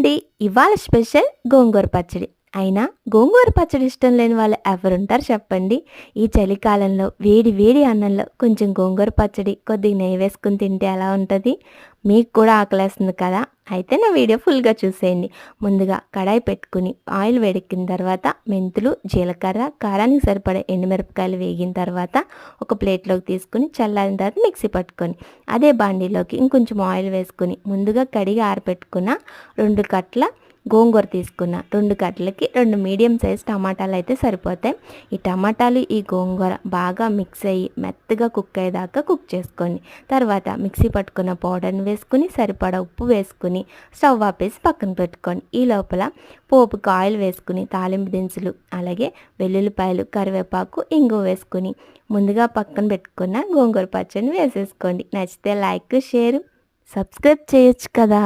అండి. ఇవాళ స్పెషల్ గోంగూర పచ్చడి. అయినా గోంగూర పచ్చడి ఇష్టం లేని వాళ్ళు ఎవరుంటారు చెప్పండి? ఈ చలికాలంలో వేడి వేడి అన్నంలో కొంచెం గోంగూర పచ్చడి, కొద్దిగా నెయ్యి వేసుకొని తింటే ఎలా ఉంటది? మీకు కూడా ఆకలేస్తుంది కదా! అయితే నా వీడియో ఫుల్‌గా చూసేయండి. ముందుగా కడాయి పెట్టుకొని ఆయిల్ వేడెక్కిన తర్వాత మెంతులు, జీలకర్ర, కారానికి సరిపడే ఎండుమిరపకాయలు వేగిన తర్వాత ఒక ప్లేట్‌లోకి తీసుకొని చల్లారిన తర్వాత మిక్సీ పట్టుకొని అదే బాండీలోకి ఇంకొంచెం ఆయిల్ వేసుకొని ముందుగా కడిగి ఆరబెట్టుకున్న 2 కట్టల గోంగూర తీసుకున్న. 2 కట్టలకి 2 మీడియం సైజ్ టమాటాలైతే సరిపోతాయి. ఈ టమాటాలు, ఈ గోంగూర బాగా మిక్స్ అయ్యి మెత్తగా కుక్ అయ్యేదాకా కుక్ చేసుకోండి. తర్వాత మిక్సీ పట్టుకున్న పౌడర్‌ని వేసుకొని సరిపడా ఉప్పు వేసుకొని స్టవ్ ఆపేసి పక్కన పెట్టుకోండి. ఈ లోపల పోపుకి ఆయిల్ వేసుకొని తాలింపు దినుసులు, అలాగే వెల్లుల్లిపాయలు, కరివేపాకు, ఇంగువ వేసుకొని ముందుగా పక్కన పెట్టుకున్న గోంగూర పచ్చడిని వేసేసుకోండి. నచ్చితే లైక్, షేర్, సబ్స్క్రైబ్ చేయొచ్చు కదా!